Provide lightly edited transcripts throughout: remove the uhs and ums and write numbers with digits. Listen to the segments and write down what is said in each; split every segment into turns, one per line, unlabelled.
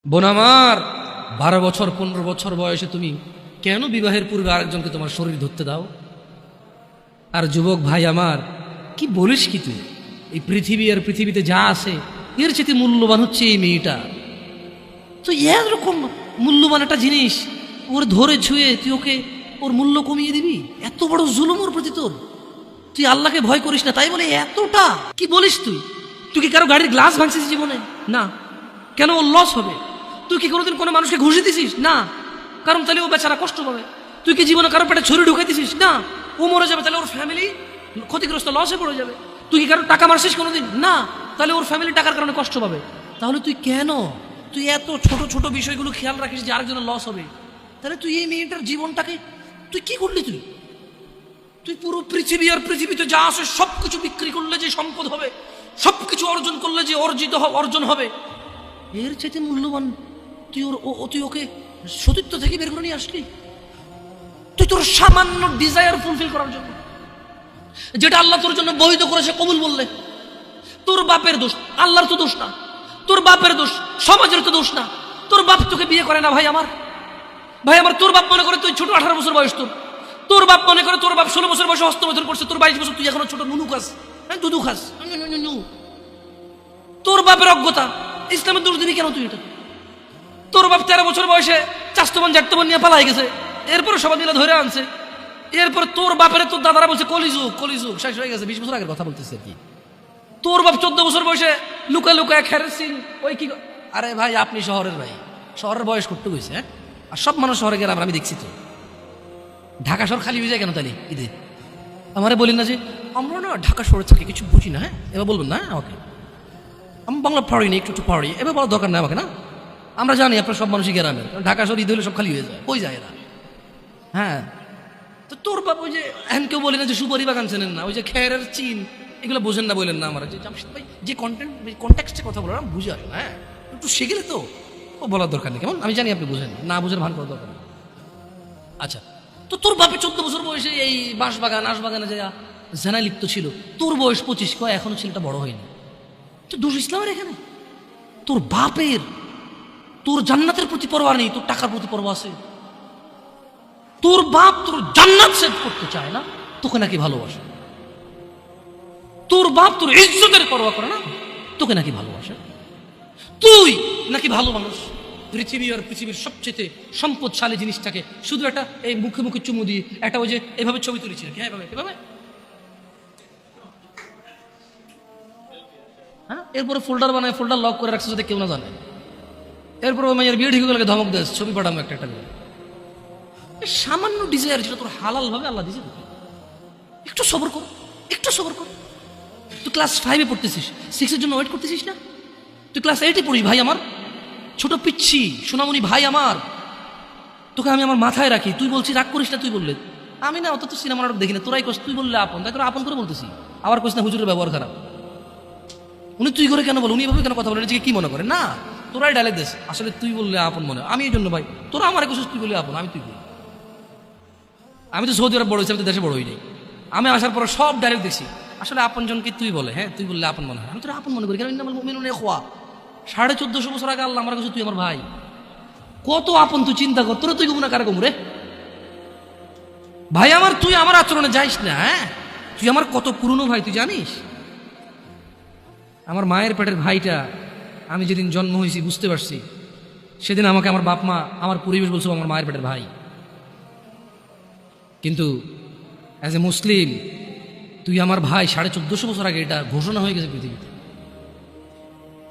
বোন আমার, 12 বছর 15 বছর বয়সে তুমি কেন বিবাহের পূর্বে আরেকজনকে তোমার শরীর ধরতে দাও? আর যুবক ভাই আমার, কি বলিস কি তুই? এই পৃথিবী আর পৃথিবীতে যা আছে এর চেয়ে মূল্যবান হচ্ছে এই মেয়েটা। তো এরকম মূল্যবান একটা জিনিস ওর ধরে ছুঁয়ে তুই ওকে ওর মূল্য কমিয়ে দিবি? এত বড় জুলুম ওর প্রতি তোর! তুই আল্লাহকে ভয় করিস না তাই বলে এতটা? কি বলিস তুই? তুই কি কারো গাড়ির গ্লাস ভাঙছিস জীবনে? না। কেন? ওর লস হবে। তুই কি কোনোদিন কোনো মানুষকে ঘুষি দিছিস? না। কারণ তাহলে ও বেচারা কষ্ট পাবে। তুই কি জীবনে কারো পেটে ছুরি ঢুকাই দিছিস? না। ও মরে যাবে, তাহলে ওর ফ্যামিলি ক্ষতিগ্রস্ত, লসে পড়ে যাবে। তুই কি কারো টাকা মারছিস কোনোদিন? না। তাহলে ওর ফ্যামিলি টাকার কারণে কষ্ট পাবে। তাহলে তুই কেন তুই এত ছোট ছোট বিষয়গুলো খেয়াল রাখিস যে আরেকজনের লস হবে? তাহলে তুই এই মেয়েটার জীবনটাকে তুই কি করলি? তুই পুরো পৃথিবী আর পৃথিবীতে যা আছে সবকিছু বিক্রি করলে যে সম্পদ হবে, সবকিছু অর্জন করলে যে অর্জন হবে, এর চাইতে মূল্যবান তুই ওকে সতীত্ব থেকে বের করে নিয়ে আসলি? তুই তোর সামান্য ডিজায়ার ফুলফিল করার জন্য, যেটা আল্লাহ তোর জন্য বৈধ করেছে, কবুল বললে তোর বাপের দোষ, আল্লাহর তো দোষ না। তোর বাপের দোষ, সমাজের তো দোষ না। তোর বাপ তোকে বিয়ে করে না ভাই আমার। তোর বাপ মনে করে তুই ছোট, 18 বছর বয়স তোর বাপ মনে করে তোর বাপ 16 বছর বয়সে হস্তমৈথুন করছে, তোর 22 বছর, তুই এখনো ছোট নুনু খাস, দুধু খাস। তোর বাপের অজ্ঞতা, ইসলামের দোষ দিবি কেন তুই এটা? তোর বাপ 13 বছর বয়সে চাস্তবন জাটতবন নিয়ে পালাই গেছে, এরপরে সবাই মিলে ধরে আনছে। এরপরে তোর বাপের তোর দাদারা বলছে কলিযুগ শেষ হয়ে গেছে। 20 বছর আগের কথা বলতেছে আর কি। তোর বাপ 14 বছর বয়সে লুকায় খেরের সিং ওই কি। আরে ভাই, আপনি শহরের ভাই, শহরের বয়স করতে গেছে। হ্যাঁ, আর সব মানুষ শহরে গেলাম, আমি দেখছি তো। ঢাকা শহর খালি হয়ে যায় কেন তাহলে ঈদে? আমারে বলি না যে আমরা না ঢাকা শহরে থাকি, কিছু বুঝি না। হ্যাঁ, এবার বলবেন না আমাকে, আমি বাংলা পারি না, একটু পারি, এবার বলার দরকার নেই আমাকে। না, আমরা জানি আপনার সব মানুষই গ্রামের, ঢাকা শহর ঈদ হলে সব খালি হয়ে যায়, কই যায় এরা? হ্যাঁ, তো তোর বাপ ওই যে এখন কেউ বলি না যে সুপারি বাগান চেনেন না, ওই যে খেরের চিন, এগুলো বোঝেন না বললেন না আমার। যে জামশেদ ভাই যে কন্টেক্সটে কথা বলার বুঝে আসে না। হ্যাঁ, একটু শিখলে তো ও বলার দরকার নেই, কেমন? আমি জানি আপনি বুঝেন না, বুঝের ভান করার দরকার নেই। আচ্ছা, তো তোর বাপে 14 বছর বয়সে এই বাঁশবাগান আশবাগানে যা জেনায় লিপ্ত ছিল, তোর বয়স 25, কয় এখনো ছেলেটা বড় হয়নি। তো দোষ ইসলামের এখানে? তোর বাপের, তোর জান্নাতের প্রতি পরোয়া নেই, তোর টাকার প্রতি পরোয়া আছে। তোর বাপ তোর জান্নাত সেভ করতে চায় না, তোকে নাকি ভালোবাসে। তোর বাপ তোর ইজ্জতের পরোয়া করে না, তোকে নাকি ভালোবাসে। তুই নাকি ভালো মানুষ, পৃথিবী আর পৃথিবীর সবচেয়ে সম্পদশালী জিনিসটাকে শুধু একটা এই মুখে মুখে চুমু দিয়ে একটা ওই যে এভাবে ছবি তুলেছিল। হ্যাঁ, এভাবে হ্যাঁ, এরপরে ফোল্ডার বানায়, ফোল্ডার লক করে রাখছে যাতে কেউ না জানে। এরপর ওই মেয়ের বিয়ে ঠিক হয়ে গেলে ধমক দেয়, ছবি পাঠাবো একটা করে। সামান্য ডিজায়ার যেটা তোর হালাল ভাবে আল্লাহ দিয়েছে, একটু সবর কর, একটু সবর কর। তুই ক্লাস 5-এ পড়তেছিস, 6-এর জন্য ওয়েট করতেছিস না? তুই ক্লাস 8-এ পড়িস ভাই আমার, ছোট পিচ্ছি সোনামণি ভাই আমার। তোকে আমি আমার মাথায় রাখি, তুই বলছিস রাগ করিস না। তুই বললে আমি না, অত তো সিনেমা নাটক দেখি না, তোরাই কস। তুই বললে আপন, তাই তোরা আপন করে বলতেছি। আবার কইস না হুজুরের ব্যবহার খারাপ। উনি তুই করে কেন বল, উনি এভাবে কেন কথা বলে, নিজেকে কি মনে করে? না, তোরাই ডালে দেশ। আসলে তুই বললে আপন মনে, আমি এই জন্য ভাই তোরা আমার কইছিস তুই বললে আপন, আমি তুই বলি। আমি তো সৌদি আরব বড় হয়েছি, আমি তো দেশে বড় হইনি। আমি আসার পর সব ডাইরেক্ট দেখছি আসলে আপন জনকে তুই বলে। হ্যাঁ, তুই বললে আপন মনে হয়, আমি তোরা আপন মনে করি। কেন? 1450 বছর আগে আল্লাহ আমার কাছে তুই আমার ভাই, কত আপন তুই চিন্তা কর। তোরা তুই গুমরা কারে গুমরে ভাই আমার? তুই আমার আচরণে যাইস না। হ্যাঁ, তুই আমার কত পুরনো ভাই তুই জানিস? আমার মায়ের পেটের ভাইটা আমি যেদিন জন্ম হয়েছি বুঝতে পারছি, সেদিন আমাকে আমার বাপ মা, আমার পরিবেশ বলছো আমার মায়ের পেটের ভাই। কিন্তু অ্যাজ এ মুসলিম তুই আমার ভাই। 1450 বছর আগে এটা ঘোষণা হয়ে গেছে পৃথিবীতে।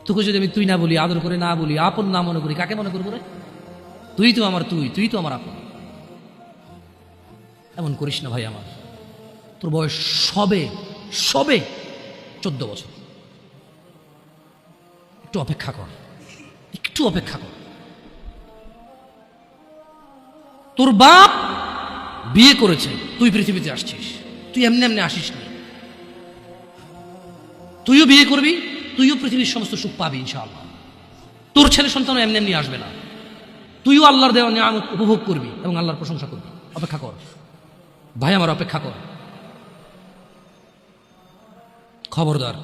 তোকে যদি আমি তুই না বলি, আদর করে না বলি, আপন না মনে করি, কাকে মনে করবো রে? তুই তো আমার তুই তো আমার আপন। এমন করিস না ভাই আমার, তোর বয়স সবে 14 বছর। একটু অপেক্ষা কর, একটু অপেক্ষা কর। তোর বাপ বিয়ে করেছে, তুই পৃথিবীতে আসছিস, তুই এমনি এমনি আসিস না। তুইও বিয়ে করবি, তুইও পৃথিবীর সমস্ত সুখ পাবি ইনশাআল্লাহ। তোর ছেলে সন্তান এমনি এমনি আসবে না। তুইও আল্লাহর দেওয়া নিয়ামত উপভোগ করবি এবং আল্লাহর প্রশংসা করবি। অপেক্ষা কর ভাই আমার, অপেক্ষা কর। খবরদার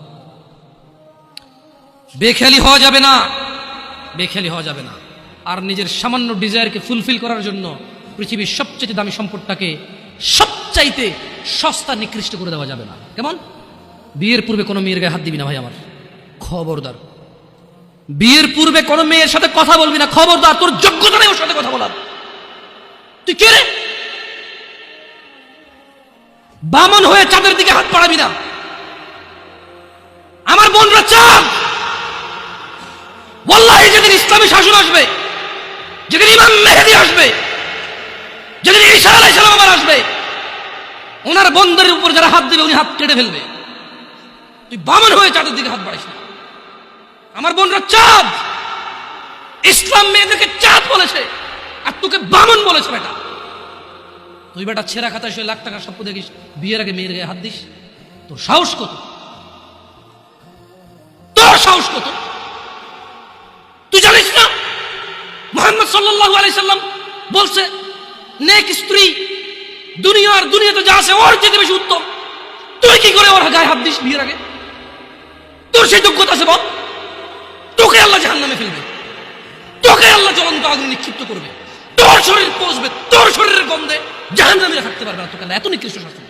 বেখেয়ালি হওয়া যাবে না। বেখেয়ালি হওয়া যাবে না। আর নিজের সামান্য ডিজায়ারকে ফুলফিল করার জন্য পৃথিবীর সবচেয়ে দামি সম্পদটাকে সবচাইতে সস্তা নিকৃষ্ট করে দেওয়া যাবে না। কেমন? বিয়ের পূর্বে কোনো মেয়ের গায়ে হাত দিবি না ভাই আমার, খবরদার। বিয়ের পূর্বে কোনো মেয়ের সাথে কথা বলবি না, খবরদার। তোর যোগ্যতা নেই ওর সাথে কথা বলার। তুই কে রে? বামন হয়ে চাঁদের দিকে হাত বাড়াবি না। আমার বোনরা চাঁদ। ওয়াল্লাহি যেদিন ইসলামী শাসন আসবে, যেদিন ইমাম মেহেদী আসবে, যেদিন ঈসা আলাইহিস সালাম আবার আসবে, ওনার বন্ধের উপর যারা হাত দিবে উনি হাত কেটে ফেলবে। তুই বামন হয়ে চাঁদের দিকে হাত বাড়াইস না। আমার বোনরা চাঁদ। ইসলাম মেয়েদেরকে চাঁদ বলেছে, আর তোকে বামন বলেছে বেটা। তুই বেটা ছেঁড়া খাতায় শুয়ে লাখ টাকার স্বপ্ন দেখিস, বিয়ের আগে মেয়ের গায়ে হাত দিস। তোর সাহস কত? তোর সাহস কত? তুই জানিস না মুহাম্মদ সাল্লাল্লাহু আলাইহি সাল্লাম বলছে নেক স্ত্রী দুনিয়াতে যা আছে ওর চেয়ে বেশি উত্তম। তুই কি করে ওর গায়ে হাত দিস বিয়ের আগে? তোর সেই যোগ্যতা আছে বল? তোকে আল্লাহ জাহান্নামে ফেলবে, তোকে আল্লাহ জ্বলন্ত আগুনে নিক্ষিপ্ত করবে, তোর শরীর পচবে, তোর শরীরের গন্ধে জাহান্নামীরা থাকতে পারবে না। তোকে এত নিকৃষ্ট শাস্তি